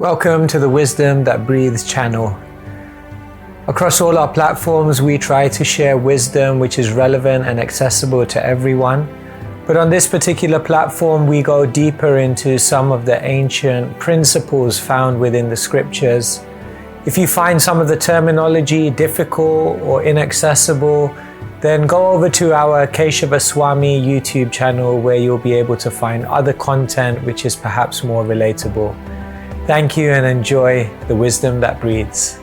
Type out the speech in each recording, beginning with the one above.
Welcome to the Wisdom That Breathes channel. Across all our platforms, we try to share wisdom which is relevant and accessible to everyone. But on this particular platform, we go deeper into some of the ancient principles found within the scriptures. If you find some of the terminology difficult or inaccessible, then go over to our Keshava Swami YouTube channel where you'll be able to find other content which is perhaps more relatable. Thank you and enjoy the wisdom that breathes.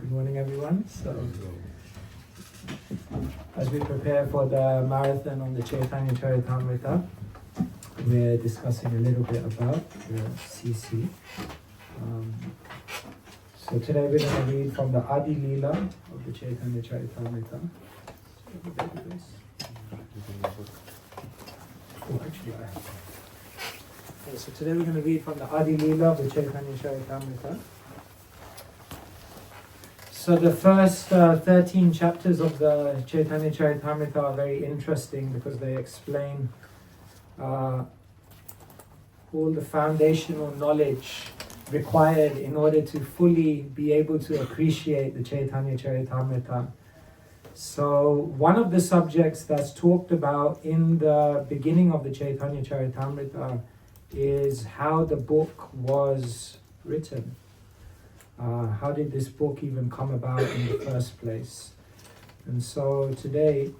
Good morning, everyone. So, as we prepare for the marathon on the Chaitanya Charitamrita, we're discussing a little bit about the CC. So today we're going to read from the Adi Leela of the Chaitanya Charitamrita. So today we're going to read from the Adi Leela of the Chaitanya Charitamrita. So the first 13 chapters of the Chaitanya Charitamrita are very interesting because they explain all the foundational knowledge required in order to fully be able to appreciate the Chaitanya Charitamrita. So one of the subjects that's talked about in the beginning of the Chaitanya Charitamrita is how the book was written. How did this book even come about in the first place? And so today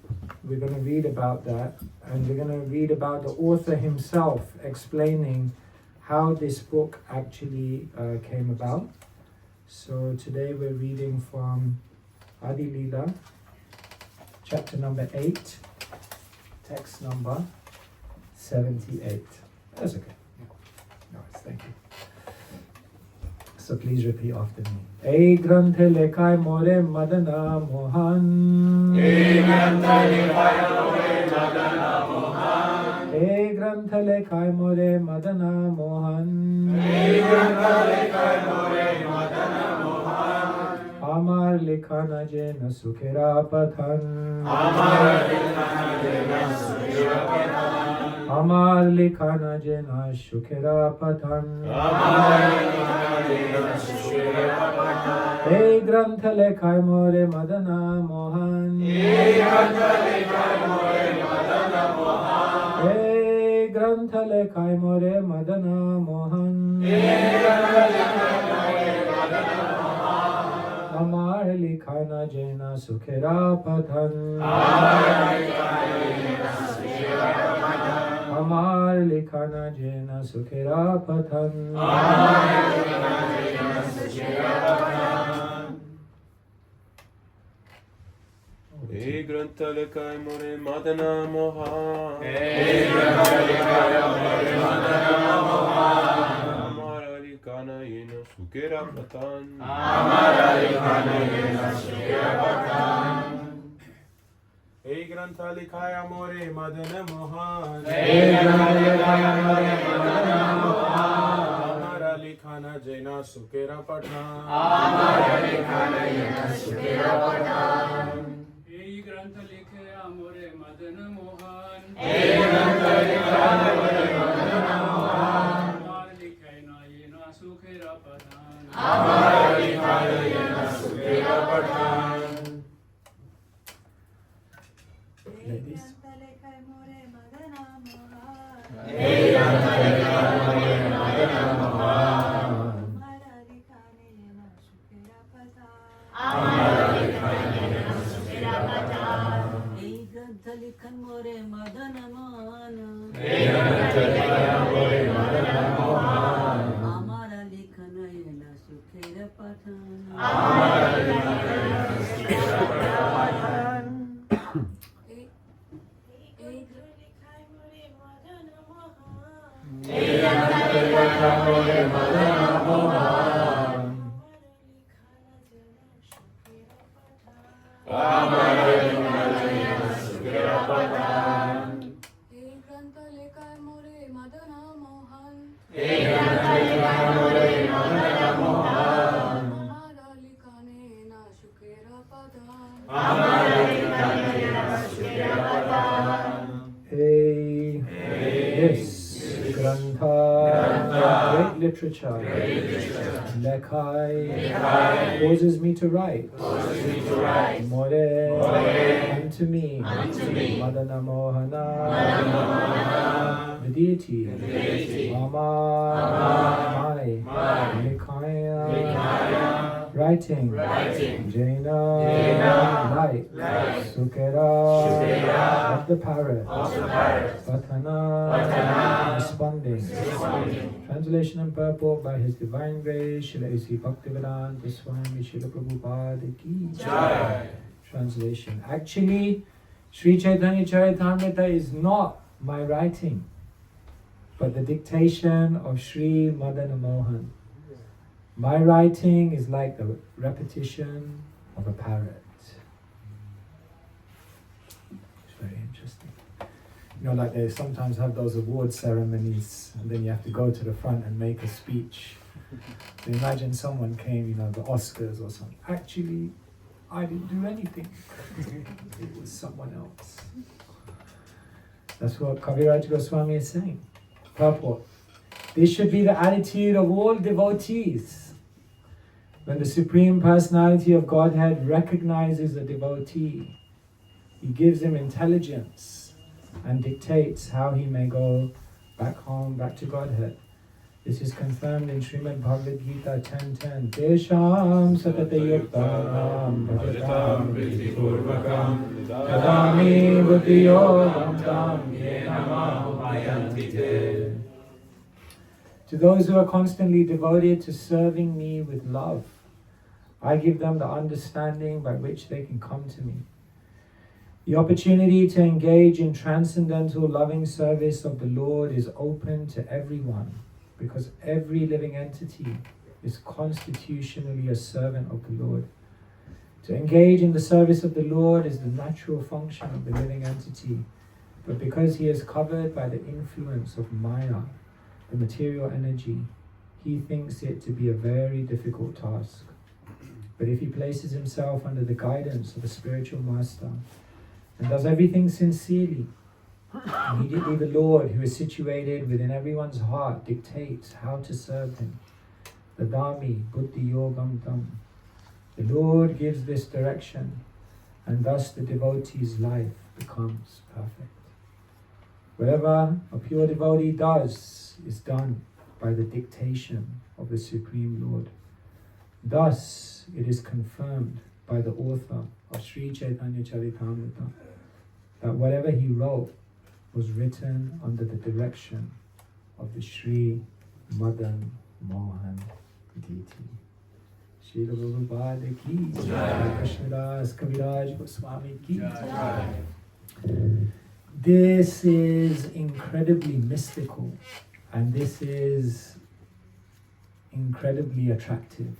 we're going to read about that, and we're going to read about the author himself explaining how this book actually came about. So today we're reading from Adi Leela, chapter number 8, text number 78. That's okay. No, thank you. So please repeat after me. Ei granthe lekai more madana mohan. Hey Grantha Lekhai More Madana Mohan. Amar Likhana Jena Sukhera Pathan. Amar Likhana Jena Sukhera Pathan. Hey Grantha Lekhai More Madana Mohan. Hey Grantha Lekhai More Madana Mohan. Amar Likhana Jena Sukhera Pathan. Amar Likhana Jena Sukhera Pathan. Hey Grantha Lekhai More Madana Mohan. Amara Likhana Jena Sukhera Pathan. Hey Grantha Lekhai More Madana Mohan. Amara Likhana Jena Sukhera Pathan. Hey Grantha Lekhai More Madana Mohan. Amar Likhai na Jena Sukhera Pathan. Ladies. Yes, Grantha, great literature. Lekhai causes me to write. More, unto me. Madana Mohana, the deity. Amar, my. Likhaya, writing. Jaina, light. Sukhera, of the parrot. Patana, responding. Translation and purport by His Divine Grace, Srila A.C. Bhaktivedanta Swami Srila Prabhupada Ki Jai. Translation. Actually, Sri Chaitanya Charitamrita is not my writing, but the dictation of Sri Madana Mohan. My writing is like the repetition of a parrot. It's very interesting. You know, like they sometimes have those award ceremonies and then you have to go to the front and make a speech. So imagine someone came, you know, the Oscars or something. Actually, I didn't do anything. It was someone else. That's what Kaviraj Goswami is saying. Purport. This should be the attitude of all devotees. When the Supreme Personality of Godhead recognizes a devotee, He gives him intelligence and dictates how he may go back home, back to Godhead. This is confirmed in Srimad Bhagavad Gita 10.10. Tesham satatayuktanam bhajatam vidipurvakam tadami buddhiyogam tam yenamahumayantite. To those who are constantly devoted to serving me with love, I give them the understanding by which they can come to me. The opportunity to engage in transcendental loving service of the Lord is open to everyone, because every living entity is constitutionally a servant of the Lord. To engage in the service of the Lord is the natural function of the living entity, but because he is covered by the influence of Maya, the material energy, he thinks it to be a very difficult task. But if he places himself under the guidance of a spiritual master and does everything sincerely, immediately the Lord, who is situated within everyone's heart, dictates how to serve him. The Dami Buddhi Yogam Tam. The Lord gives this direction, and thus the devotee's life becomes perfect. Whatever a pure devotee does is done by the dictation of the Supreme Lord. Thus it is confirmed by the author of Sri Chaitanya Charitamrita that whatever he wrote was written under the direction of the Sri Madan Mohan deity. Srila Prabhupada ki jai, Krishnadas Kaviraj Goswami ki jai. This is incredibly mystical, and this is incredibly attractive.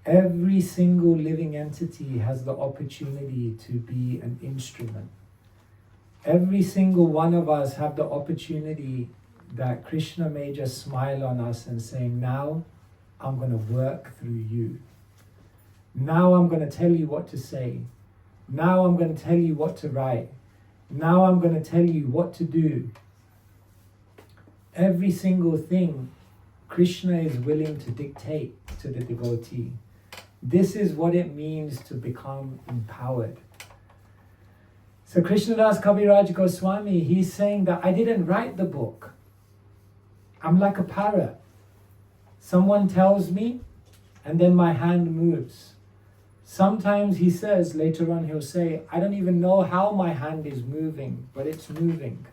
Every single living entity has the opportunity to be an instrument. Every single one of us have the opportunity that Krishna may just smile on us and say, now I'm going to work through you. Now I'm going to tell you what to say. Now I'm going to tell you what to write. Now I'm going to tell you what to do. Every single thing Krishna is willing to dictate to the devotee. This is what it means to become empowered. So Krishnadas Kaviraj Goswami, he's saying that I didn't write the book. I'm like a parrot. Someone tells me, and then my hand moves. Sometimes he says, later on he'll say, I don't even know how my hand is moving, but it's moving.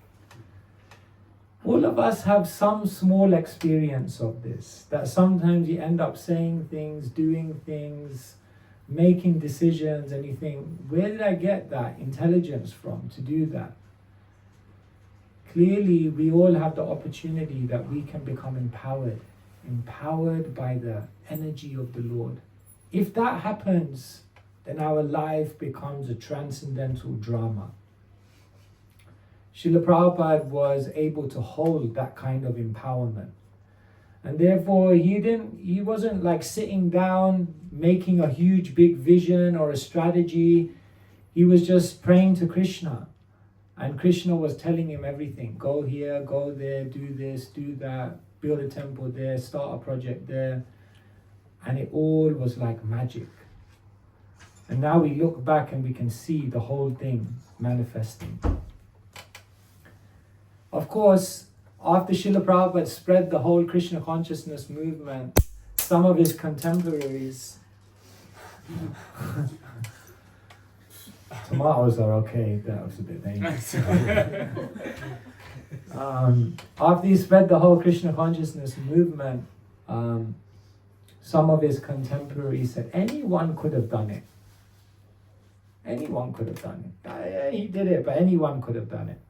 All of us have some small experience of this, that sometimes you end up saying things, doing things, making decisions, and you think, where did I get that intelligence from to do that? Clearly, we all have the opportunity that we can become empowered by the energy of the Lord. If that happens, then our life becomes a transcendental drama. Srila Prabhupada was able to hold that kind of empowerment. And therefore, he wasn't like sitting down, making a huge big vision or a strategy. He was just praying to Krishna. And Krishna was telling him everything. Go here, go there, do this, do that, build a temple there, start a project there. And it all was like magic. And now we look back and we can see the whole thing manifesting. Of course, after Srila Prabhupada spread the whole Krishna consciousness movement, some of his contemporaries, tomatoes are okay, that was a bit dangerous. After he spread the whole Krishna consciousness movement, some of his contemporaries said, anyone could have done it. Anyone could have done it. He did it, but anyone could have done it.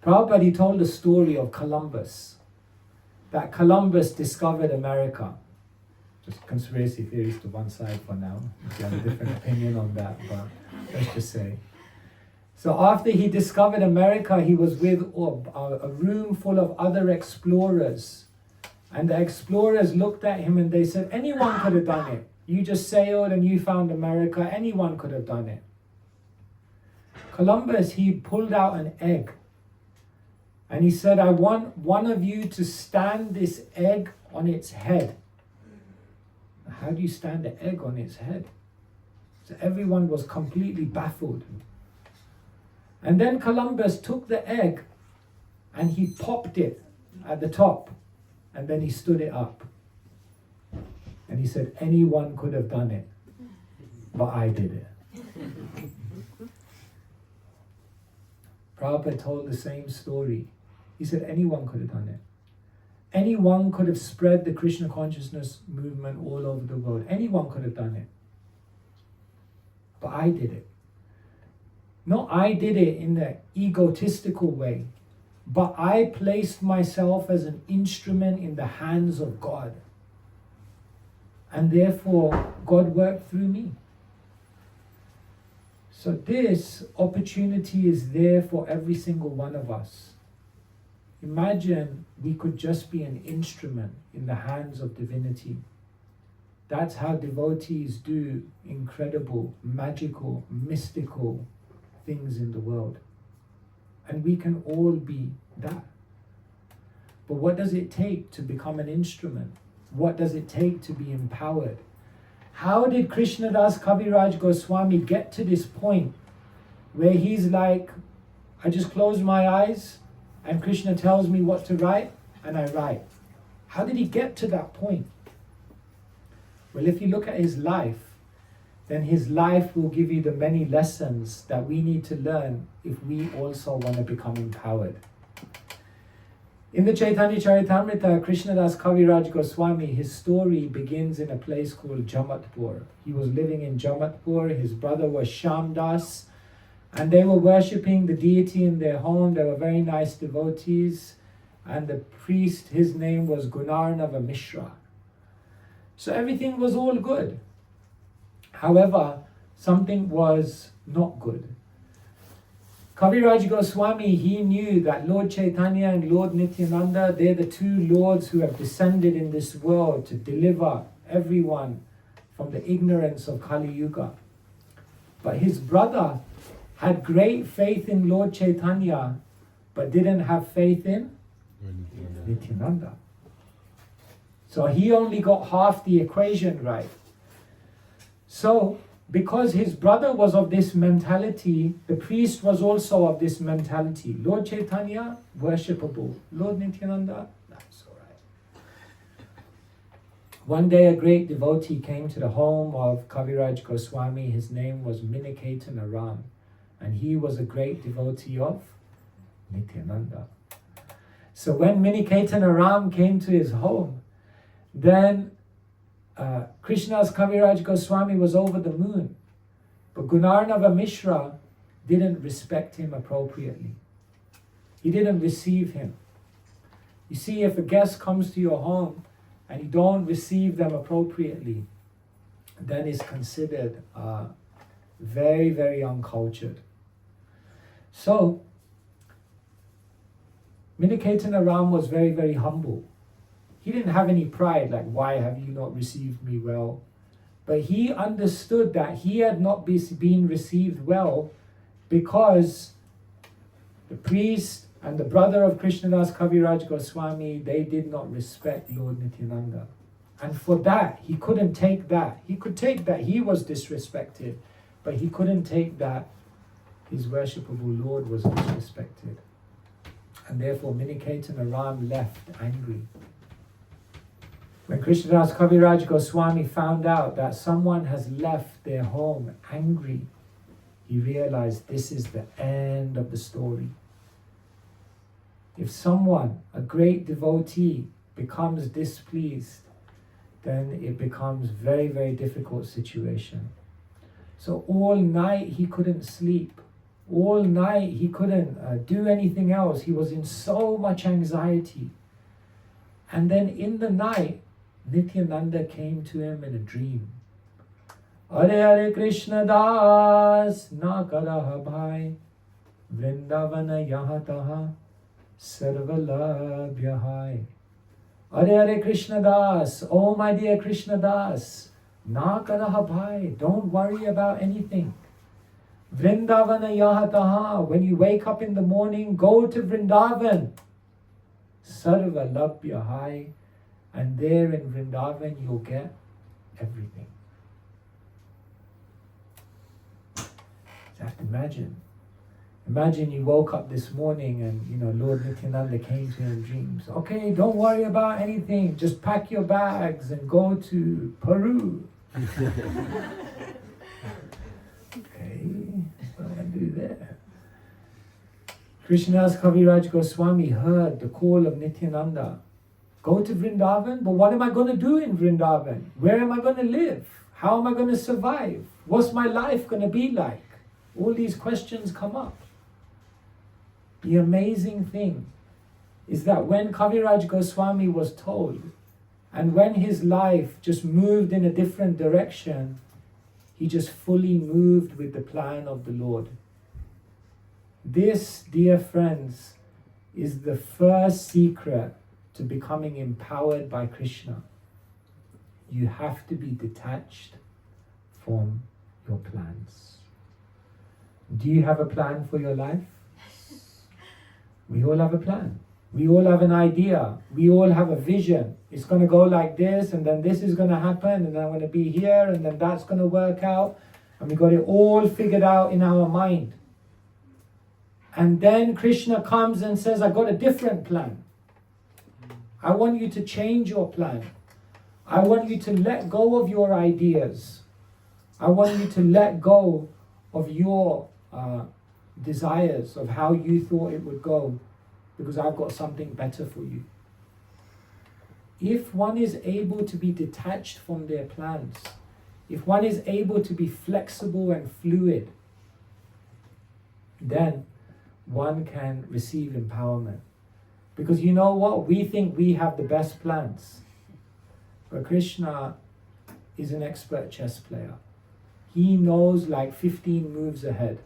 Prabhupada, he told the story of Columbus. That Columbus discovered America. Just conspiracy theories to one side for now. If you have a different opinion on that, but let's just say. So after he discovered America, he was with a room full of other explorers. And the explorers looked at him and they said, anyone could have done it. You just sailed and you found America. Anyone could have done it. Columbus, he pulled out an egg. And he said, I want one of you to stand this egg on its head. How do you stand an egg on its head? So everyone was completely baffled. And then Columbus took the egg and he popped it at the top. And then he stood it up. And he said, anyone could have done it, but I did it. Prabhupada told the same story. He said, anyone could have done it. Anyone could have spread the Krishna consciousness movement all over the world. Anyone could have done it. But I did it. No, I did it in an egotistical way. But I placed myself as an instrument in the hands of God. and therefore God worked through me. So this opportunity is there for every single one of us. Imagine we could just be an instrument in the hands of divinity. That's how devotees do incredible, magical, mystical things in the world. And we can all be that. But what does it take to become an instrument? What does it take to be empowered? How did Krishnadas Kaviraj Goswami get to this point where he's like, I just close my eyes and Krishna tells me what to write and I write? How did he get to that point? Well, if you look at his life, then his life will give you the many lessons that we need to learn if we also want to become empowered. In the Chaitanya Charitamrita, Krishnadas Kaviraj Goswami, his story begins in a place called Jamatpur. He was living in Jamatpur. His brother was Shamdas, and they were worshipping the deity in their home. They were very nice devotees, and the priest, his name was Gunarnava Mishra. So everything was all good. However, something was not good. Kaviraj Goswami, he knew that Lord Chaitanya and Lord Nityananda, they're the two lords who have descended in this world to deliver everyone from the ignorance of Kali Yuga. But his brother had great faith in Lord Chaitanya, but didn't have faith in Nityananda. So he only got half the equation right. So, because his brother was of this mentality, the priest was also of this mentality. Lord Chaitanya, worshipable. Lord Nityananda, that's all right. One day a great devotee came to the home of Kaviraj Goswami. His name was Minikaitan Aram, and he was a great devotee of Nityananda. So when Minikaitan Aram came to his home, then Krishnadas Kaviraj Goswami was over the moon, but Gunarnava Mishra didn't respect him appropriately. He didn't receive him. You see, if a guest comes to your home and you don't receive them appropriately, then it's considered very, very uncultured. So, Minikaitan Aram was very, very humble. He didn't have any pride, like, why have you not received me well? But he understood that he had not been received well because the priest and the brother of Krishnadas Kaviraj Goswami, they did not respect Lord Nityananda. And for that, he couldn't take that. He could take that he was disrespected, but he couldn't take that his worshipable Lord was disrespected. And therefore, Minikaitan Aram left angry. When Krishnadas Kaviraj Goswami found out that someone has left their home angry, he realized this is the end of the story. If someone, a great devotee, becomes displeased, then it becomes very, very difficult situation. So all night he couldn't sleep. All night he couldn't do anything else. He was in so much anxiety. And then in the night, Nityananda came to him in a dream. Are Hare Krishna Das na karaha bhai Vrindavana yahataha sarvalabhya hai. Are Hare Krishna Das, oh my dear Krishna Das, na karaha bhai, don't worry about anything. Vrindavana yahataha, when you wake up in the morning, go to Vrindavan. Sarvalabhya hai. And there in Vrindavan, you'll get everything. Just imagine. Imagine you woke up this morning and, Lord Nityananda came to you in dreams. Okay, don't worry about anything. Just pack your bags and go to Peru. Okay, what do I do there? Krishnadas Kaviraj Goswami heard the call of Nityananda. Go to Vrindavan? But what am I going to do in Vrindavan? Where am I going to live? How am I going to survive? What's my life going to be like? All these questions come up. The amazing thing is that when Kaviraj Goswami was told, And when his life just moved in a different direction, he just fully moved with the plan of the Lord. This, dear friends, is the first secret to becoming empowered by Krishna. You have to be detached from your plans. Do you have a plan for your life? We all have a plan. We all have an idea. We all have a vision. It's going to go like this, and then this is going to happen, and then I'm going to be here, and then that's going to work out. And we got it all figured out in our mind. And then Krishna comes and says, I got a different plan. I want you to change your plan. I want you to let go of your ideas. I want you to let go of your desires of how you thought it would go, because I've got something better for you. If one is able to be detached from their plans, if one is able to be flexible and fluid, then one can receive empowerment. Because you know what? We think we have the best plans. But Krishna is an expert chess player. He knows like 15 moves ahead.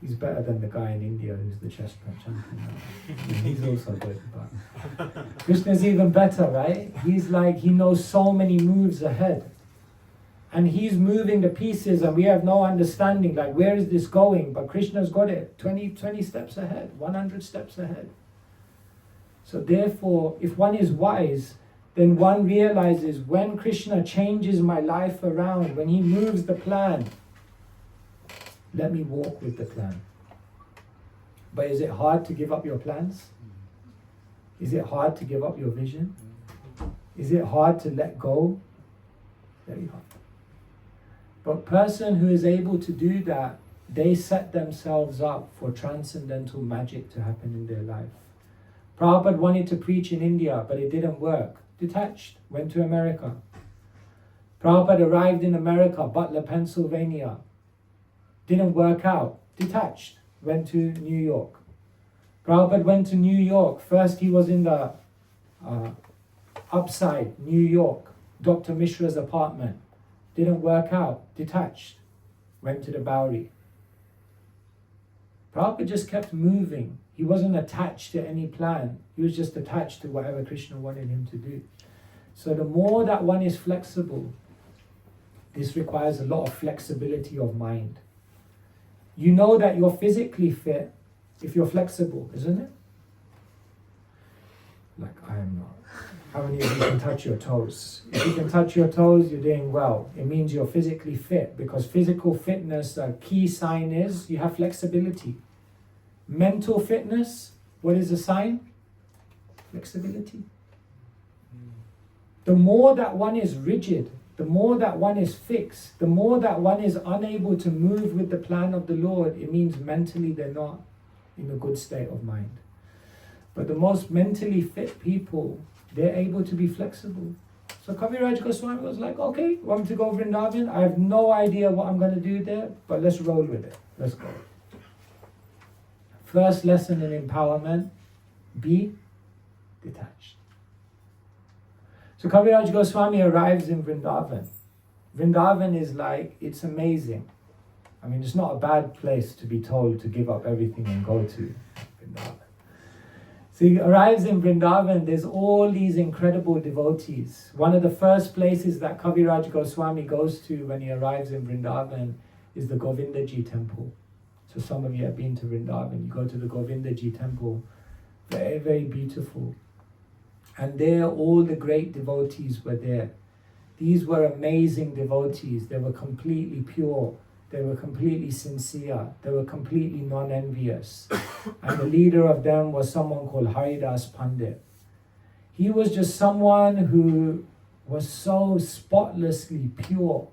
He's better than the guy in India who's the chess champion. He's also good, but Krishna's even better, right? He's like, he knows so many moves ahead. And he's moving the pieces and we have no understanding, like where is this going? But Krishna's got it 20 steps ahead, 100 steps ahead. So therefore, if one is wise, then one realizes when Krishna changes my life around, when he moves the plan, let me walk with the plan. But is it hard to give up your plans? Is it hard to give up your vision? Is it hard to let go? Very hard. But person who is able to do that, they set themselves up for transcendental magic to happen in their life. Prabhupada wanted to preach in India, but it didn't work. Detached, went to America. Prabhupada arrived in America, Butler, Pennsylvania. Didn't work out. Detached, went to New York. Prabhupada went to New York. First he was in the upside, New York, Dr. Mishra's apartment. Didn't work out. Detached, went to the Bowery. Prabhupada just kept moving. He wasn't attached to any plan. He was just attached to whatever Krishna wanted him to do. So the more that one is flexible, this requires a lot of flexibility of mind. You know that you're physically fit if you're flexible, isn't it? Like I am not. How many of you can touch your toes? If you can touch your toes, you're doing well. It means you're physically fit, because physical fitness, a key sign is you have flexibility. Mental fitness, what is a sign? Flexibility. The more that one is rigid, the more that one is fixed, the more that one is unable to move with the plan of the Lord, it means mentally they're not in a good state of mind. But the most mentally fit people, they're able to be flexible. So Kaviraj Goswami was like, okay, want to go Vrindavan? I have no idea what I'm going to do there, but let's roll with it. Let's go. First lesson in empowerment, be detached. So Kaviraj Goswami arrives in Vrindavan. Vrindavan is like, it's amazing. I mean, it's not a bad place to be told to give up everything and go to Vrindavan. So he arrives in Vrindavan, there's all these incredible devotees. One of the first places that Kaviraj Goswami goes to when he arrives in Vrindavan is the Govindaji temple. So some of you have been to Vrindavan, you go to the Govindaji temple, very, very beautiful. And there all the great devotees were there. These were amazing devotees. They were completely pure. They were completely sincere. They were completely non-envious. And the leader of them was someone called Haridas Pandit. He was just someone who was so spotlessly pure.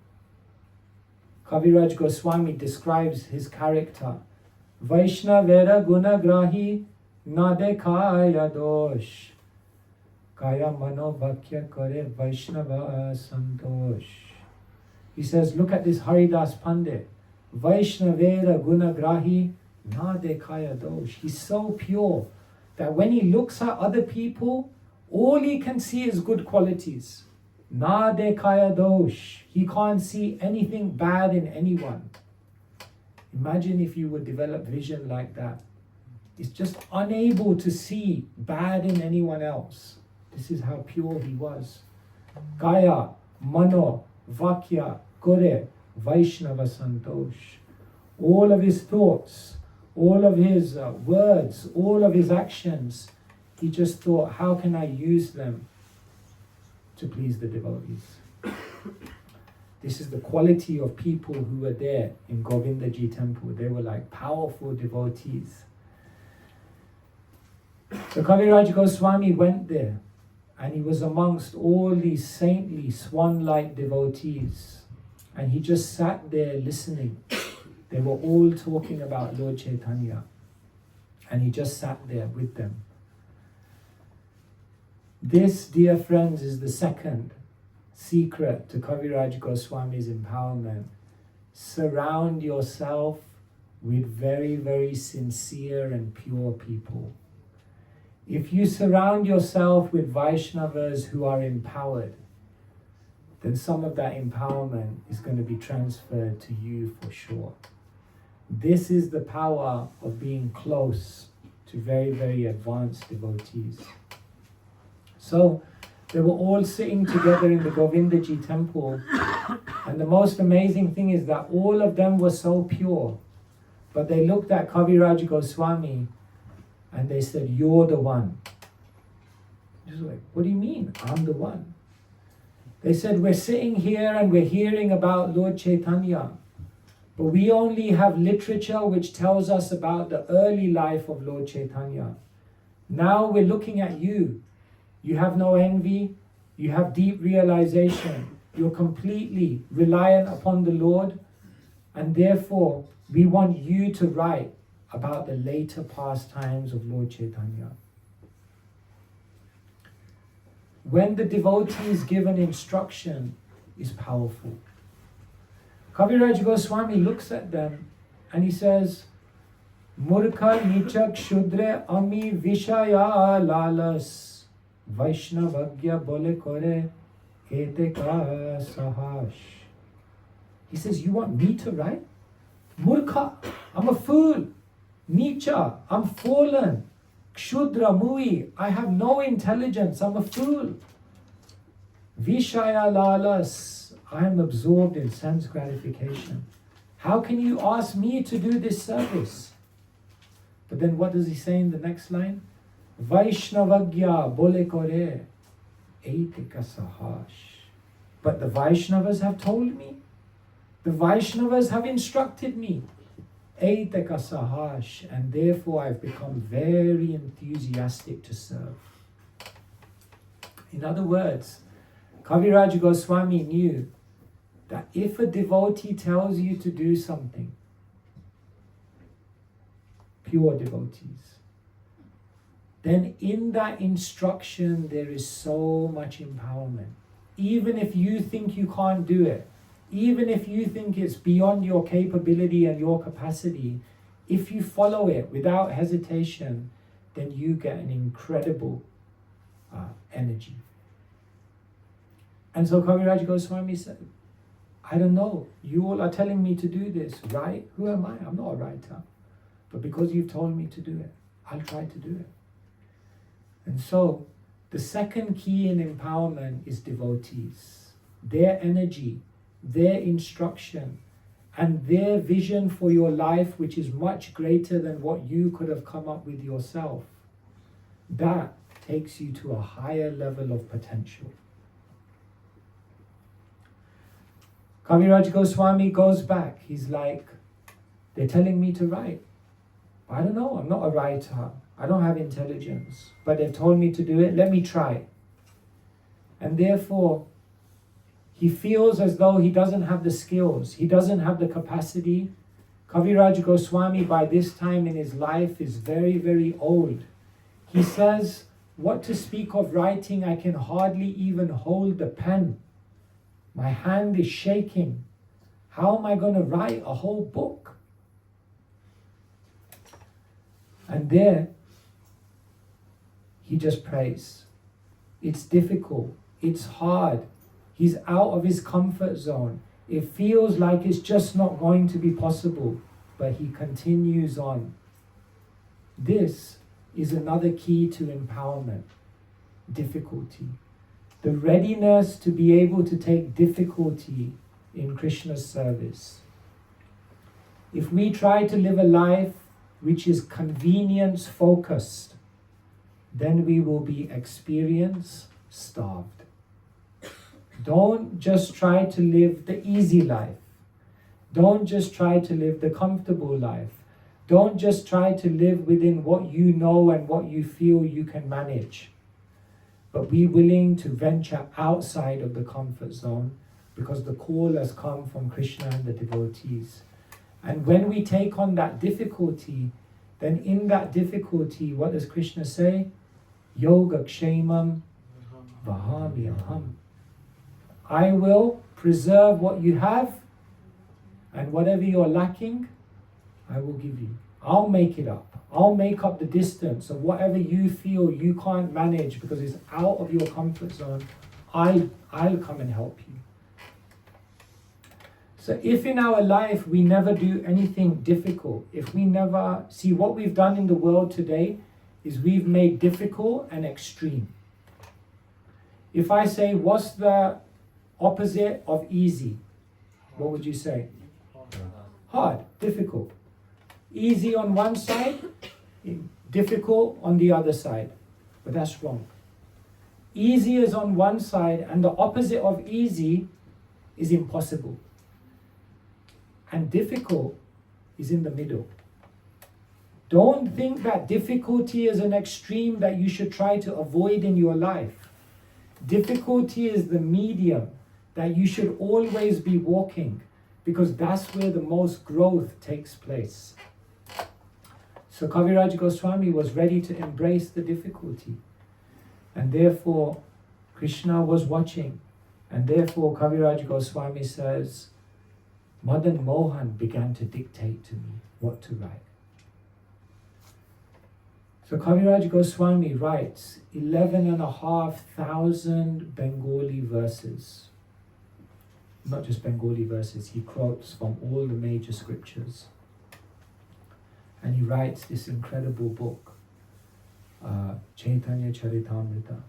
Kaviraj Goswami describes his character. Vaishnavera gunagrahi na dekhaya dosh. Kaya mano bhakya kare Vaishnava santosh. He says, look at this Haridas Pandit. Vaishnavera gunagrahi na dekhaya dosh. He's so pure that when he looks at other people, All he can see is good qualities. Na dekaya dosh. He can't see anything bad in anyone. Imagine if you would develop vision like that. He's just unable to see bad in anyone else. This is how pure he was. Kaya, mano, vakya, kore, vaishnava santosh. All of his thoughts, all of his words, all of his actions, he just thought, how can I use them to please the devotees? This is the quality of people who were there in Govindaji temple. They were like powerful devotees. So Kaviraj Goswami went there and he was amongst all these saintly swan-like devotees, and he just sat there listening. They were all talking about Lord Chaitanya and he just sat there with them. This, dear friends, is the second secret to Kaviraj Goswami's empowerment. Surround yourself with very, very sincere and pure people. If you surround yourself with Vaishnavas who are empowered, then some of that empowerment is going to be transferred to you for sure. This is the power of being close to very, very advanced devotees. So they were all sitting together in the Govindaji temple, and the most amazing thing is that all of them were so pure, but they looked at Kaviraj Goswami and they said, "You're the one." Just like, what do you mean? I'm the one. They said, we're sitting here and we're hearing about Lord Chaitanya, but we only have literature which tells us about the early life of Lord Chaitanya. Now we're looking at you. You have no envy. You have deep realization. You're completely reliant upon the Lord, and therefore we want you to write about the later pastimes of Lord Chaitanya. When the devotee is given instruction, is powerful. Kaviraj Goswami looks at them and he says, Murkha nichak shudre ami vishaya lalas Vaishnavagya bole kore ete ka sahash. He says, you want me to write? Murkha, I'm a fool. Nicha, I'm fallen. Kshudra, mui, I have no intelligence, I'm a fool. Vishaya lalas, I am absorbed in sense gratification. How can you ask me to do this service? But then what does he say in the next line? Vaishnavagya bole kore eitika sahash. But the Vaishnavas have told me. The Vaishnavas have instructed me. Eitaka sahash, and therefore I've become very enthusiastic to serve. In other words, Kaviraj Goswami knew that if a devotee tells you to do something, pure devotees, then in that instruction there is so much empowerment. Even if you think you can't do it, even if you think it's beyond your capability and your capacity, if you follow it without hesitation, then you get an incredible energy. And so Kaviraj Goswami said, I don't know, you all are telling me to do this, right? Who am I? I'm not a writer. But because you've told me to do it, I'll try to do it. And so the second key in empowerment is devotees. Their energy, their instruction, and their vision for your life, which is much greater than what you could have come up with yourself. That takes you to a higher level of potential. Kaviraj Goswami goes back. He's like, they're telling me to write. I don't know, I'm not a writer. I don't have intelligence. But they've told me to do it, let me try. And therefore, he feels as though he doesn't have the skills. He doesn't have the capacity. Kaviraj Goswami, by this time in his life, is very, very old. He says, what to speak of writing, I can hardly even hold the pen. My hand is shaking. How am I going to write a whole book? And there, he just prays. It's difficult. It's hard. He's out of his comfort zone. It feels like it's just not going to be possible, but he continues on. This is another key to empowerment. Difficulty. The readiness to be able to take difficulty in Krishna's service. If we try to live a life which is convenience focused, then we will be experience starved. Don't just try to live the easy life. Don't just try to live the comfortable life. Don't just try to live within what you know and what you feel you can manage. But be willing to venture outside of the comfort zone, because the call has come from Krishna and the devotees. And when we take on that difficulty, then in that difficulty, what does Krishna say? Yoga kshemam vahami aham. I will preserve what you have, and whatever you're lacking, I will give you. I'll make it up. I'll make up the distance of whatever you feel you can't manage because it's out of your comfort zone. I'll come and help you. So if in our life we never do anything difficult, if we never see what we've done in the world today is we've made difficult and extreme. If I say, what's the opposite of easy? What would you say? Hard, difficult. Easy on one side, difficult on the other side. But that's wrong. Easy is on one side, and the opposite of easy is impossible. And difficult is in the middle. Don't think that difficulty is an extreme that you should try to avoid in your life. Difficulty is the medium that you should always be walking, because that's where the most growth takes place. So Kaviraj Goswami was ready to embrace the difficulty. And therefore, Krishna was watching. And therefore, Kaviraj Goswami says, Madan Mohan began to dictate to me what to write. So Kaviraj Goswami writes 11,500 Bengali verses. Not just Bengali verses, he quotes from all the major scriptures. And he writes this incredible book, Chaitanya Charitamrita.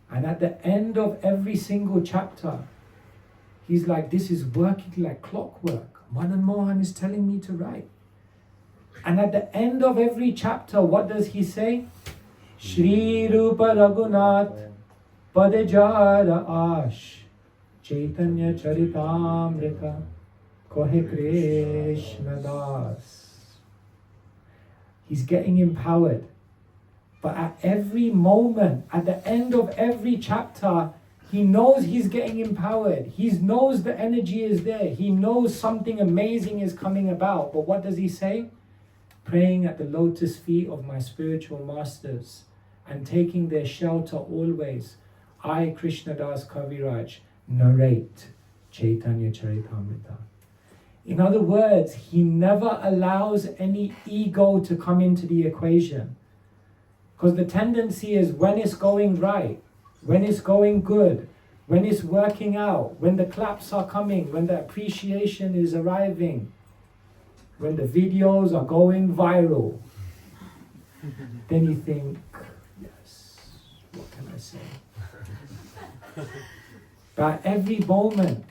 And at the end of every single chapter, he's like, this is working like clockwork. Madan Mohan is telling me to write. And at the end of every chapter, what does he say? Shri Rupa Raghunath Padejara Ash Chaitanya Charitamrita Kohe Krishna Das. He's getting empowered. But at every moment, at the end of every chapter, he knows he's getting empowered. He knows the energy is there. He knows something amazing is coming about. But what does he say? Praying at the lotus feet of my spiritual masters and taking their shelter always, I, Krishnadas Kaviraj, narrate Chaitanya Charitamrita. In other words, he never allows any ego to come into the equation. Because the tendency is when it's going right, when it's going good, when it's working out, when the claps are coming, when the appreciation is arriving, when the videos are going viral, then you think, yes, what can I say? But every moment,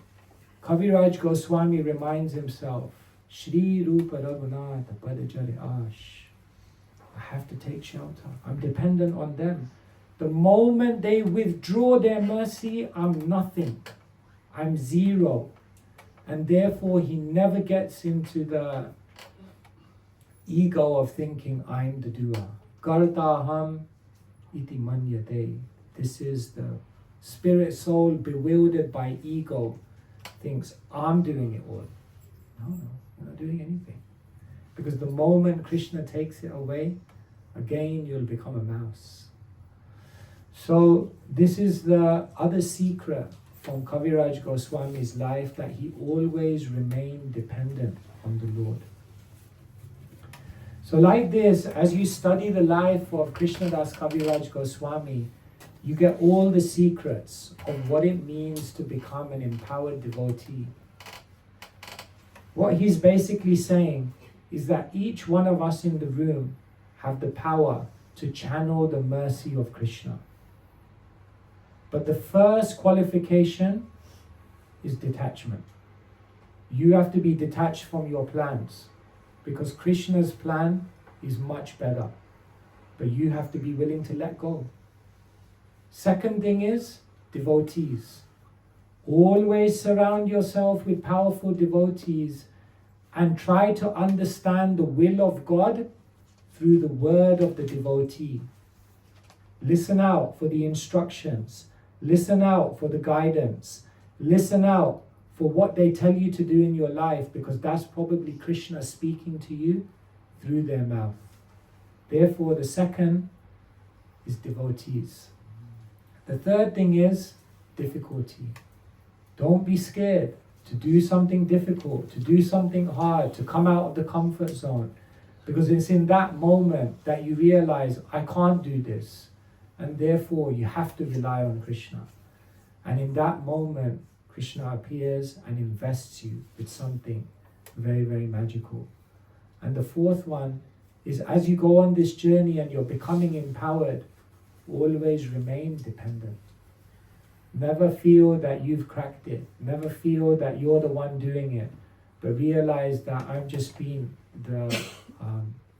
Kaviraj Goswami reminds himself, Shri Rupa Raghunath Padajari Ash. I have to take shelter. I'm dependent on them. The moment they withdraw their mercy, I'm nothing. I'm zero. And therefore, he never gets into the ego of thinking, I'm the doer. Kartaham iti manyate. This is the spirit soul bewildered by ego. Thinks, I'm doing it all. No, you're not doing anything. Because the moment Krishna takes it away, again you'll become a mouse. So this is the other secret from Kaviraj Goswami's life, that he always remained dependent on the Lord. So like this, as you study the life of Krishnadas Kaviraj Goswami, you get all the secrets of what it means to become an empowered devotee. What he's basically saying is that each one of us in the room have the power to channel the mercy of Krishna. But the first qualification is detachment. You have to be detached from your plans, because Krishna's plan is much better. But you have to be willing to let go. Second thing is devotees. Always surround yourself with powerful devotees and try to understand the will of God through the word of the devotee. Listen out for the instructions. Listen out for the guidance. Listen out for what they tell you to do in your life, because that's probably Krishna speaking to you through their mouth. Therefore, the second is devotees. The third thing is difficulty. Don't be scared to do something difficult, to do something hard, to come out of the comfort zone. Because it's in that moment that you realize, I can't do this. And therefore, you have to rely on Krishna. And in that moment, Krishna appears and invests you with something very, very magical. And the fourth one is, as you go on this journey and you're becoming empowered, always remain dependent. Never feel that you've cracked it. Never feel that you're the one doing it. But realize that I've just been the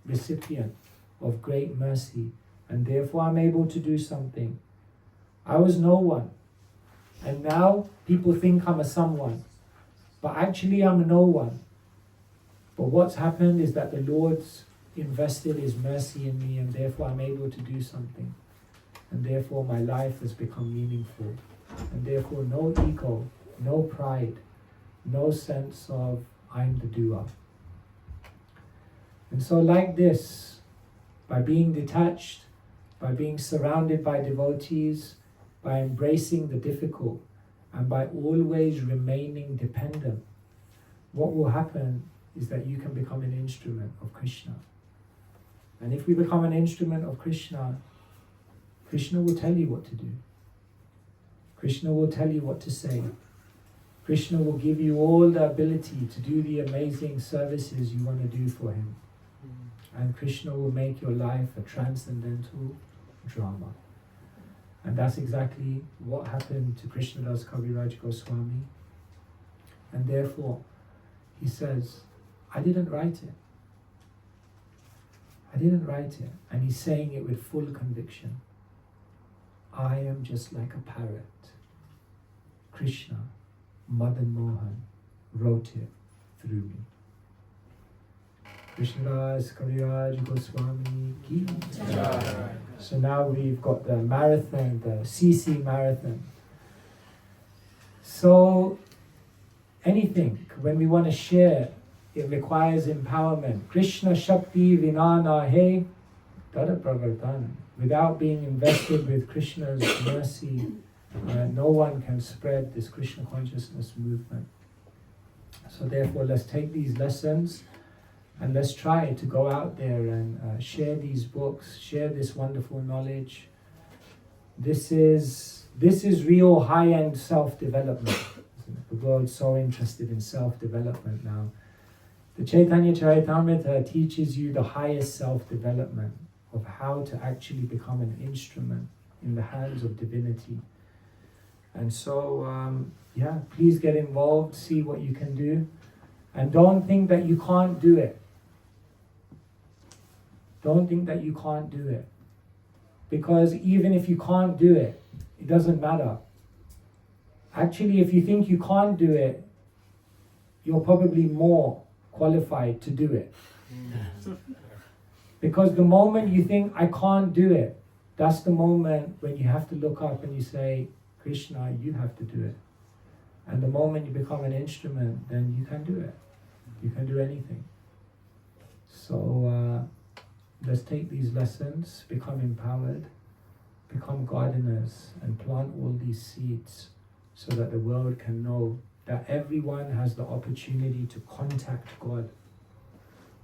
recipient of great mercy, and therefore I'm able to do something. I was no one, and now people think I'm a someone, but actually I'm a no one. But what's happened is that the Lord's invested His mercy in me, and therefore I'm able to do something. And therefore my life has become meaningful. And therefore no ego, no pride, no sense of I'm the doer. And so like this, by being detached, by being surrounded by devotees, by embracing the difficult, and by always remaining dependent, what will happen is that you can become an instrument of Krishna. And if we become an instrument of Krishna, Krishna will tell you what to do. Krishna will tell you what to say. Krishna will give you all the ability to do the amazing services you want to do for Him. And Krishna will make your life a transcendental drama. And that's exactly what happened to Krishnadas Kaviraj Goswami. And therefore, he says, I didn't write it. I didn't write it. And he's saying it with full conviction. I am just like a parrot. Krishna, Madan Mohan, wrote it through me. Krishnadas Kaviraj Goswami Ki Jai. So now we've got the marathon, the CC marathon. So anything, when we want to share, it requires empowerment. Krishna Shakti Vinana He Tada Pravartana. Without being invested with Krishna's mercy, no one can spread this Krishna consciousness movement. So therefore, let's take these lessons and let's try to go out there and share these books, share this wonderful knowledge. This is real high-end self-development. The world's so interested in self-development now. The Chaitanya Charitamrita teaches you the highest self-development of how to actually become an instrument in the hands of divinity. And so, please get involved, see what you can do. And don't think that you can't do it. Don't think that you can't do it. Because even if you can't do it, it doesn't matter. Actually, if you think you can't do it, you're probably more qualified to do it. Because the moment you think, I can't do it, that's the moment when you have to look up and you say, Krishna, you have to do it. And the moment you become an instrument, then you can do it. You can do anything. So let's take these lessons, become empowered, become gardeners, and plant all these seeds so that the world can know that everyone has the opportunity to contact God,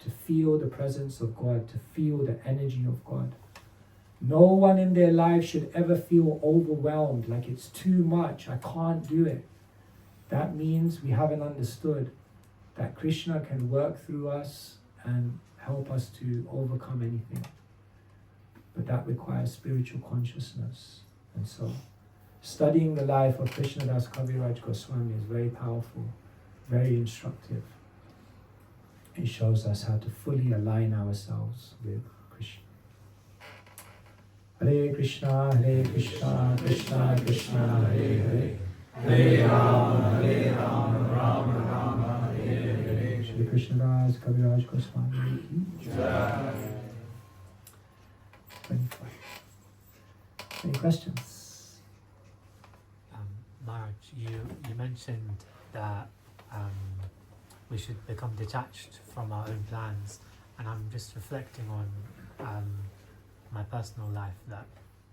to feel the presence of God, to feel the energy of God. No one in their life should ever feel overwhelmed, like it's too much, I can't do it. That means we haven't understood that Krishna can work through us and help us to overcome anything. But that requires spiritual consciousness. And so, studying the life of Krishnadas Kaviraj Goswami is very powerful, very instructive. It shows us how to fully align ourselves with Krishna. Hare Krishna, Krishna Krishna, Hare Hare, Hare Rama, Rama Rama, Hare Hare. Shri Krishnadas Kaviraj Goswami ki Jai. 25. Any questions? Maharaj, you mentioned that we should become detached from our own plans, and I'm just reflecting on my personal life, that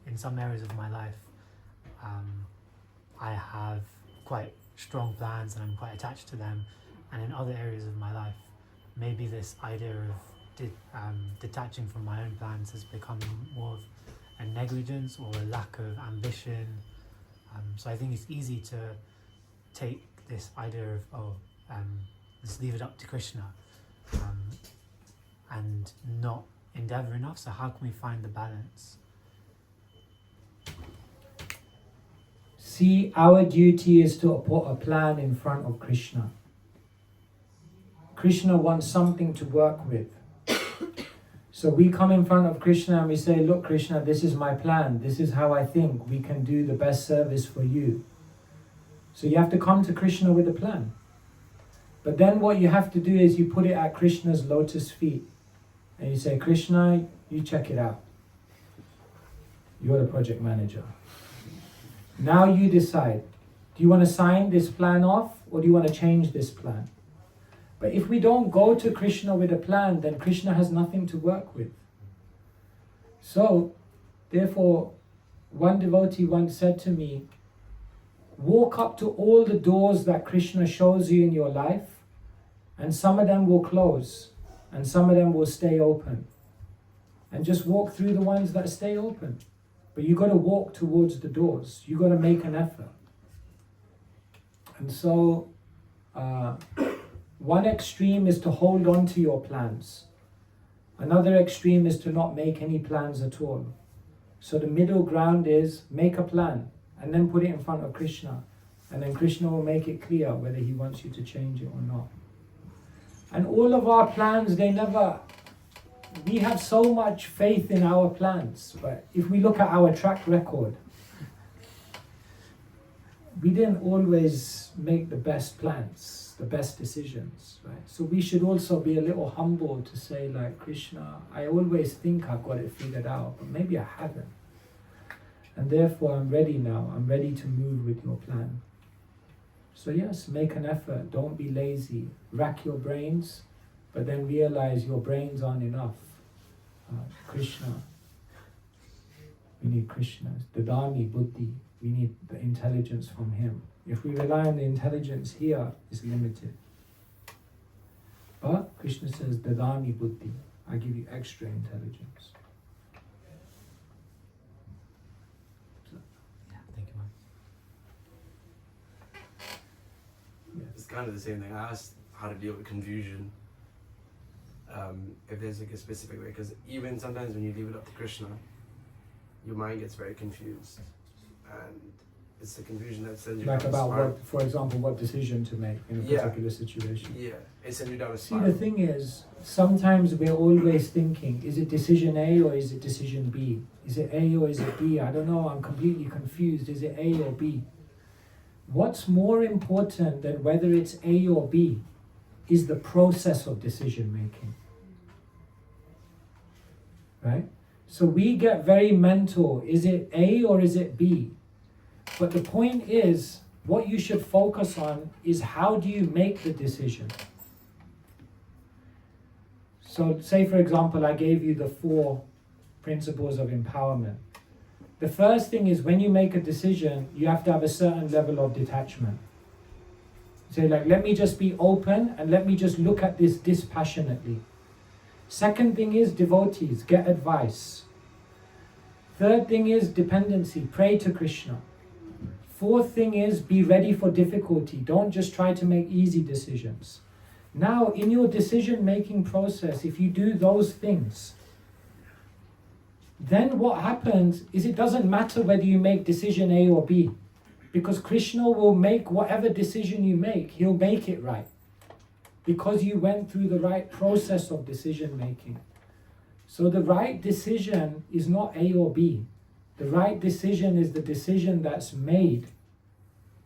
in some areas of my life I have quite strong plans and I'm quite attached to them, and in other areas of my life maybe this idea of detaching from my own plans has become more of a negligence or a lack of ambition. So I think it's easy to take this idea of just leave it up to Krishna and not endeavor enough. So how can we find the balance? See, our duty is to put a plan in front of Krishna. Krishna wants something to work with. So we come in front of Krishna and we say, look Krishna, this is my plan. This is how I think we can do the best service for you. So you have to come to Krishna with a plan. But then what you have to do is you put it at Krishna's lotus feet. And you say, Krishna, you check it out. You're the project manager. Now you decide. Do you want to sign this plan off or do you want to change this plan? But if we don't go to Krishna with a plan, then Krishna has nothing to work with. So, therefore, one devotee once said to me, walk up to all the doors that Krishna shows you in your life, and some of them will close, and some of them will stay open. And just walk through the ones that stay open. But you got to walk towards the doors. You got to make an effort. And so, one extreme is to hold on to your plans. Another extreme is to not make any plans at all. So the middle ground is make a plan and then put it in front of Krishna. And then Krishna will make it clear whether he wants you to change it or not. And all of our plans, we have so much faith in our plans. But if we look at our track record, we didn't always make the best plans, the best decisions, right? So we should also be a little humble to say, like, Krishna, I always think I've got it figured out, but maybe I haven't. And therefore I'm ready now. I'm ready to move with your plan. So yes, make an effort. Don't be lazy. Rack your brains, but then realize your brains aren't enough. Krishna. We need Krishna's. Dadami buddhi. We need the intelligence from him. If we rely on the intelligence here, it's limited. But Krishna says, Dadami buddhi. I give you extra intelligence. Thank you, man. It's kind of the same thing. I asked how to deal with confusion. If there's like a specific way, because even sometimes when you leave it up to Krishna, your mind gets very confused, and it's the confusion that sends you like down about a spiral. what, for example, what decision to make in a particular situation. Yeah, it sends you down a See, spiral. the thing is, sometimes we're always thinking, is it decision A or is it decision B? Is it A or is it B? I don't know, I'm completely confused. Is it A or B? What's more important than whether it's A or B is the process of decision making. Right? So we get very mental. Is it A or is it B? But the point is, what you should focus on is how do you make the decision? So say, for example, I gave you the 4 principles of empowerment. The first thing is when you make a decision, you have to have a certain level of detachment. Say, like, let me just be open and let me just look at this dispassionately. Second thing is devotees, get advice. Third thing is dependency. Pray to Krishna. Fourth thing is be ready for difficulty. Don't just try to make easy decisions. Now, in your decision-making process, if you do those things, then what happens is it doesn't matter whether you make decision A or B, because Krishna will make whatever decision you make, he'll make it right, because you went through the right process of decision-making. So the right decision is not A or B. The right decision is the decision that's made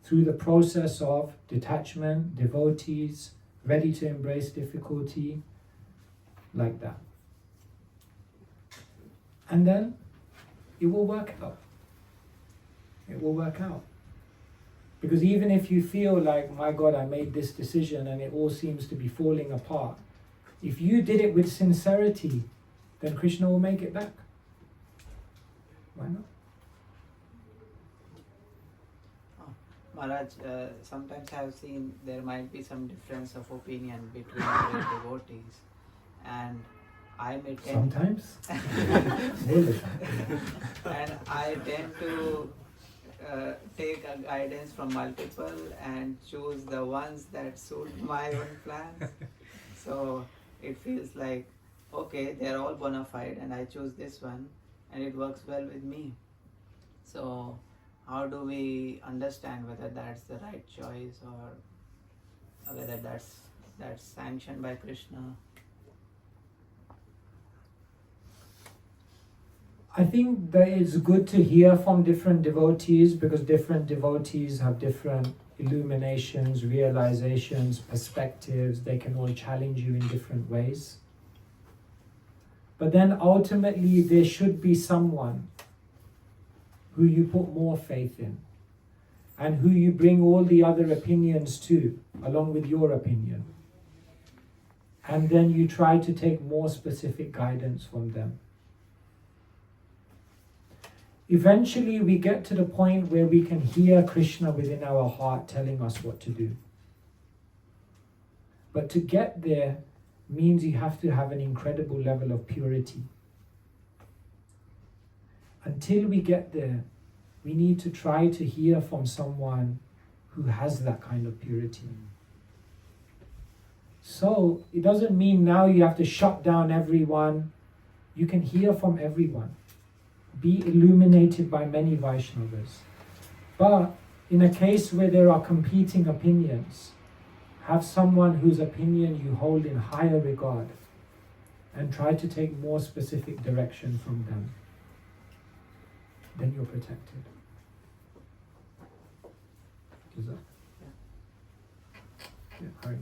through the process of detachment, devotees, ready to embrace difficulty, like that. And then it will work out. It will work out. Because even if you feel like, my God, I made this decision and it all seems to be falling apart, if you did it with sincerity, then Krishna will make it back. Why not? Maharaj, sometimes I have seen there might be some difference of opinion between the devotees, and I may tend Sometimes? and I tend to take a guidance from multiple and choose the ones that suit my own plans. So it feels like, okay, they're all bona fide and I choose this one and it works well with me. So how do we understand whether that's the right choice or whether that's sanctioned by Krishna? I think that it's good to hear from different devotees, because different devotees have different illuminations, realizations, perspectives. They can all challenge you in different ways. But then ultimately there should be someone who you put more faith in and who you bring all the other opinions to, along with your opinion. And then you try to take more specific guidance from them. Eventually we get to the point where we can hear Krishna within our heart telling us what to do. But to get there means you have to have an incredible level of purity. Until we get there, we need to try to hear from someone who has that kind of purity. So it doesn't mean now you have to shut down everyone. You can hear from everyone. Be illuminated by many Vaishnavas. But in a case where there are competing opinions, have someone whose opinion you hold in higher regard and try to take more specific direction from them. Then you're protected. Is that? Yeah, Hari.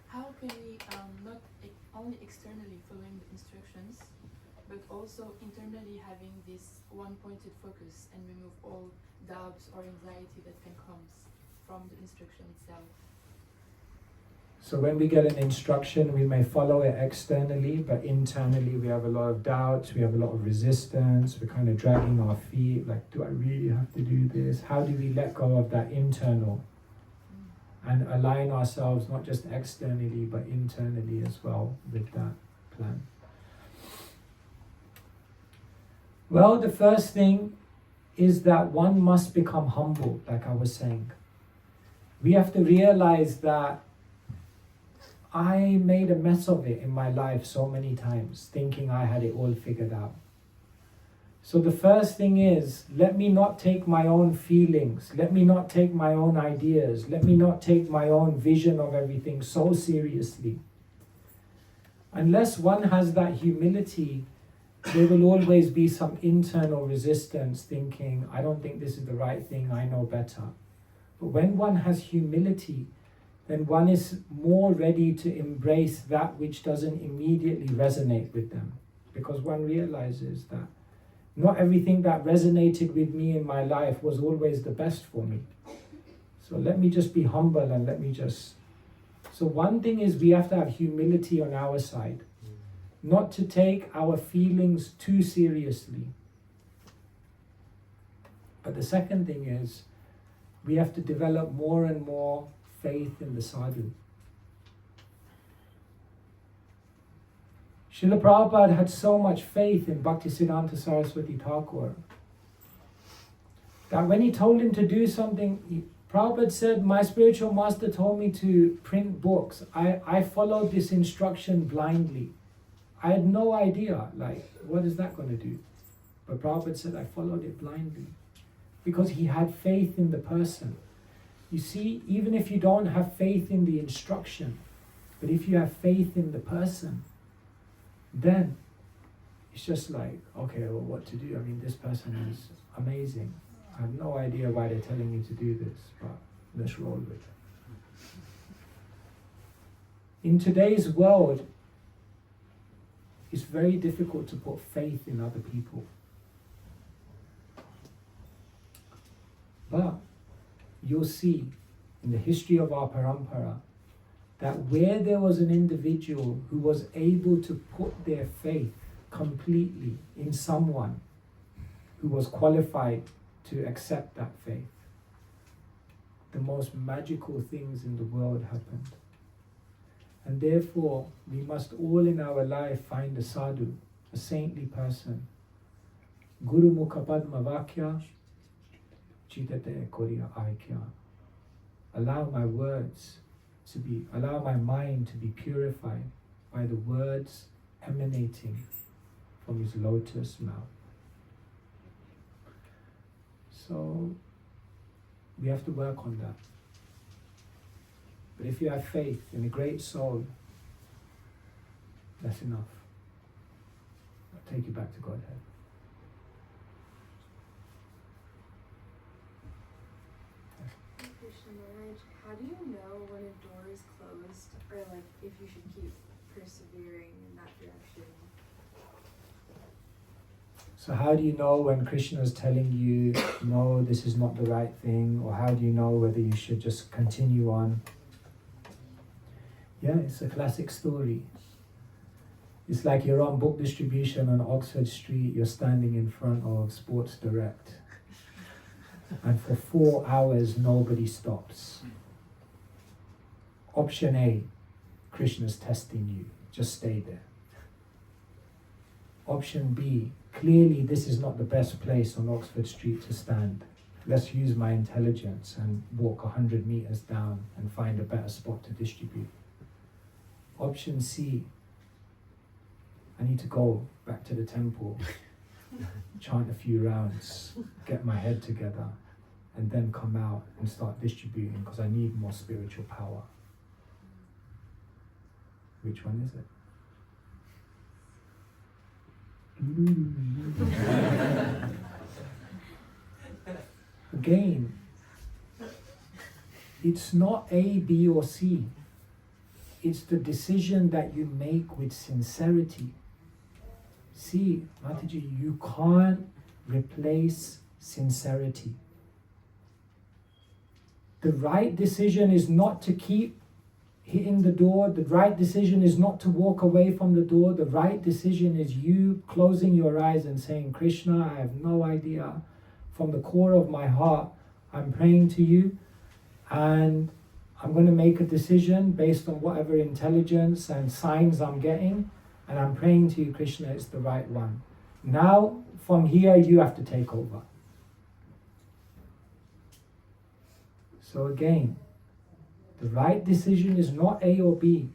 How can we not only externally following the instructions, but also internally having this one-pointed focus and remove all doubts or anxiety that can come from the instruction itself? So when we get an instruction, we may follow it externally, but internally we have a lot of doubts, we have a lot of resistance, we're kind of dragging our feet, like, do I really have to do this? How do we let go of that internal and align ourselves not just externally, but internally as well with that plan? Well, the first thing is that one must become humble, like I was saying. We have to realize that I made a mess of it in my life so many times, thinking I had it all figured out. So the first thing is, let me not take my own feelings, let me not take my own ideas, let me not take my own vision of everything so seriously. Unless one has that humility, there will always be some internal resistance, thinking, I don't think this is the right thing, I know better. But when one has humility, then one is more ready to embrace that which doesn't immediately resonate with them. Because one realizes that not everything that resonated with me in my life was always the best for me. So let me just be humble and let me just... So one thing is we have to have humility on our side. Not to take our feelings too seriously. But the second thing is we have to develop more and more faith in the sadhu. Srila Prabhupada had so much faith in Bhaktisiddhanta Saraswati Thakur that when he told him to do something, Prabhupada said, my spiritual master told me to print books. I followed this instruction blindly. I had no idea, like, what is that going to do? But Prabhupada said, I followed it blindly. Because he had faith in the person. You see, even if you don't have faith in the instruction, but if you have faith in the person, then it's just like, okay, well, what to do? I mean, this person is amazing. I have no idea why they're telling me to do this, but let's roll with it. In today's world, it's very difficult to put faith in other people. But you'll see in the history of our parampara that where there was an individual who was able to put their faith completely in someone who was qualified to accept that faith, the most magical things in the world happened. And therefore, we must all in our life find a sadhu, a saintly person. Guru Mukha Padma Vakya, Chitate Koriya Aikya. Allow my words to be, allow my mind to be purified by the words emanating from his lotus mouth. So, we have to work on that. But if you have faith in a great soul, that's enough. I'll take you back to Godhead. Krishna Maharaj, how do you know when a door is closed, or like if you should keep persevering in that direction? So how do you know when Krishna is telling you, no, this is not the right thing? Or how do you know whether you should just continue on? Yeah, it's a classic story. It's like you're on book distribution on Oxford Street, you're standing in front of Sports Direct. And for 4 hours, nobody stops. Option A, Krishna's testing you. Just stay there. Option B, clearly this is not the best place on Oxford Street to stand. Let's use my intelligence and walk 100 meters down and find a better spot to distribute. Option C, I need to go back to the temple, chant a few rounds, get my head together, and then come out and start distributing because I need more spiritual power. Which one is it? Again, it's not A, B, or C. It's the decision that you make with sincerity. See, Mataji, you can't replace sincerity. The right decision is not to keep hitting the door. The right decision is not to walk away from the door. The right decision is you closing your eyes and saying, Krishna, I have no idea. From the core of my heart, I'm praying to you, and I'm going to make a decision based on whatever intelligence and signs I'm getting, and I'm praying to you, Krishna, it's the right one. Now, from here, you have to take over. So again, the right decision is not A or B.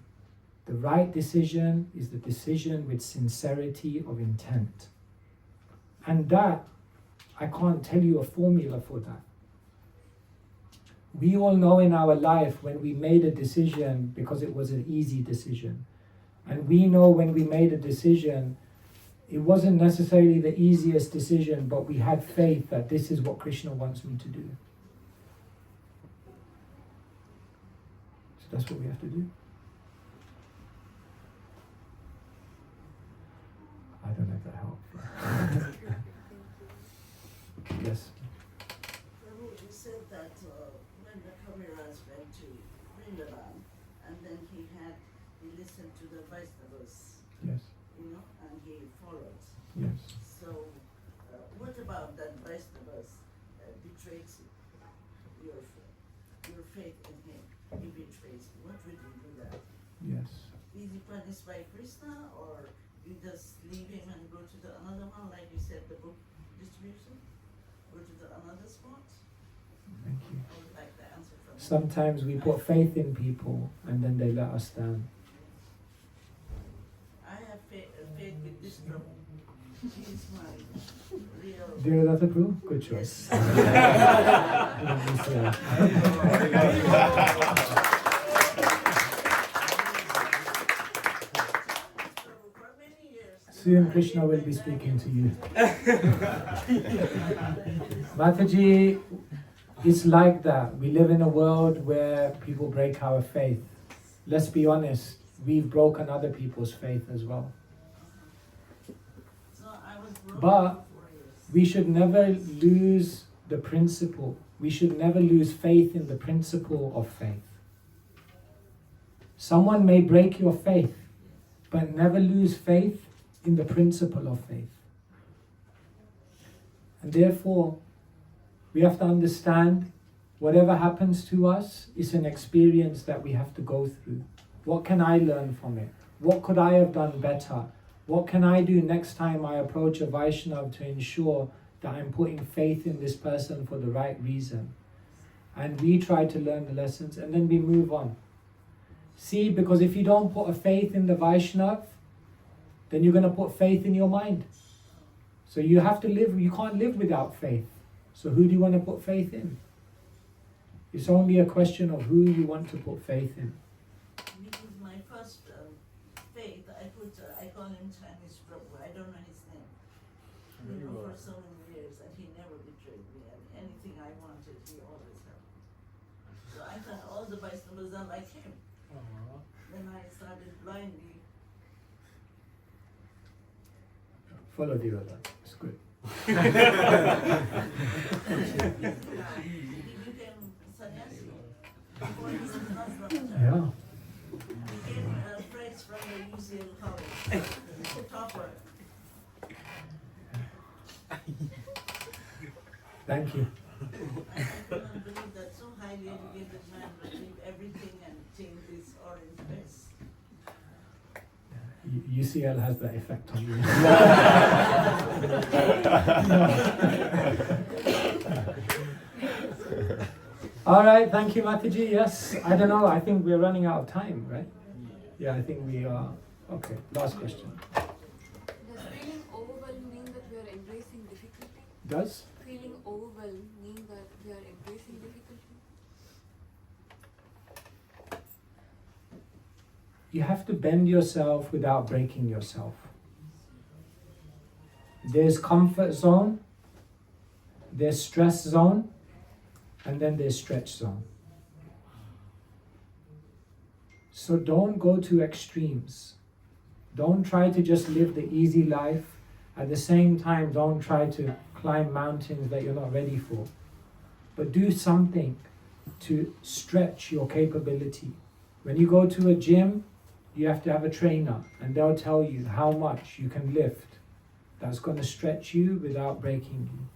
The right decision is the decision with sincerity of intent. And that, I can't tell you a formula for that. We all know in our life when we made a decision because it was an easy decision. And we know when we made a decision, it wasn't necessarily the easiest decision, but we had faith that this is what Krishna wants me to do. So that's what we have to do. I don't know if that helped. Yes. Prabhu, you said that when the Kaviraj went to Vrindavan, and then he listened to the Vaishnavas, Yes. And he followed. Yes. So, what about that Vaishnavas betrays your faith in him? He betrays you. What would you do that? Yes. Is he punished by Krishna, or you just leave him and go to the another one, like you said, the book distribution? Go to the another spot? Thank you. I would like the answer from you. Sometimes we put faith in people and then they let us down. I have faith with this trouble. He's my real. Do that approve? Good choice. For many years. Soon Krishna will be speaking to you. Mataji, it's like that. We live in a world where people break our faith. Let's be honest, we've broken other people's faith as well. So I was broken But for 4 years. we should never lose the principle. We should never lose faith in the principle of faith. Someone may break your faith, but never lose faith in the principle of faith. And therefore, we have to understand whatever happens to us is an experience that we have to go through. What can I learn from it? What could I have done better? What can I do next time I approach a Vaishnav to ensure that I'm putting faith in this person for the right reason? And we try to learn the lessons and then we move on. See, because if you don't put a faith in the Vaishnav, then you're going to put faith in your mind. So you have to live, you can't live without faith. So who do you want to put faith in? It's only a question of who you want to put faith in. Because my first faith, I call him Chinese Prabhu. I don't know his name. You know, for so many years, and he never betrayed me. And anything I wanted, he always helped me. So I thought all the Vaishnavas are like him. Then I started blindly. Follow the other. It's good. He became sannyasi. Before he was not brahmachari. Yeah. He came fresh from the UCL college. Topper. Thank you. I cannot believe that so highly educated man will leave everything and change his orange face. UCL has that effect on you. All right, thank you, Mataji. Yes, I don't know. I think we're running out of time, right? Yeah, I think we are. Okay, last question. Does feeling overwhelmed mean that we are embracing difficulty? Does? Feeling overwhelmed mean that we are embracing difficulty? You have to bend yourself without breaking yourself. There's comfort zone, there's stress zone, and then there's stretch zone. So don't go to extremes. Don't try to just live the easy life. At the same time, don't try to climb mountains that you're not ready for. But do something to stretch your capability. When you go to a gym, you have to have a trainer, and they'll tell you how much you can lift. That's going to stretch you without breaking you.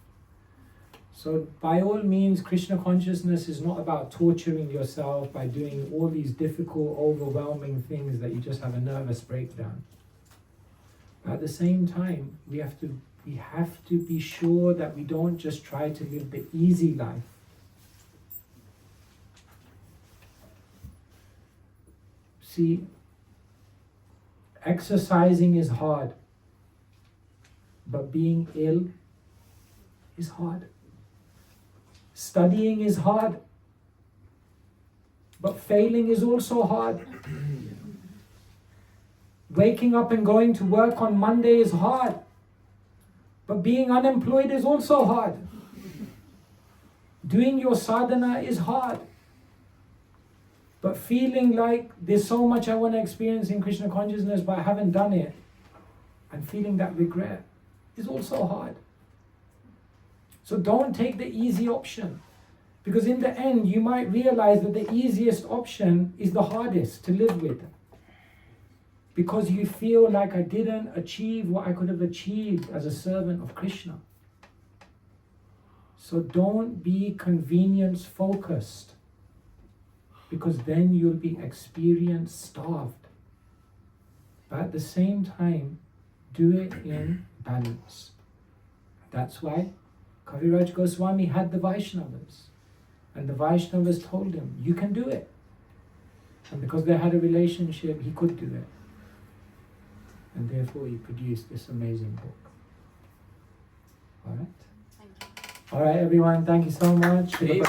So by all means, Krishna consciousness is not about torturing yourself by doing all these difficult, overwhelming things that you just have a nervous breakdown. But at the same time, we have to be sure that we don't just try to live the easy life. See, exercising is hard, but being ill is hard. Studying is hard, but failing is also hard. Waking up and going to work on Monday is hard, but being unemployed is also hard. Doing your sadhana is hard, but feeling like there's so much I want to experience in Krishna consciousness but I haven't done it, and feeling that regret is also hard. So don't take the easy option, because in the end you might realize that the easiest option is the hardest to live with, because you feel like I didn't achieve what I could have achieved as a servant of Krishna. So don't be convenience focused, because then you'll be experience starved. But at the same time, do it in balance. That's why Kaviraj Goswami had the Vaishnavas. And the Vaishnavas told him, you can do it. And because they had a relationship, he could do it. And therefore he produced this amazing book. Alright? Alright everyone, thank you so much. Jai.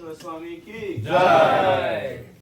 Keshava Swami ki Jai.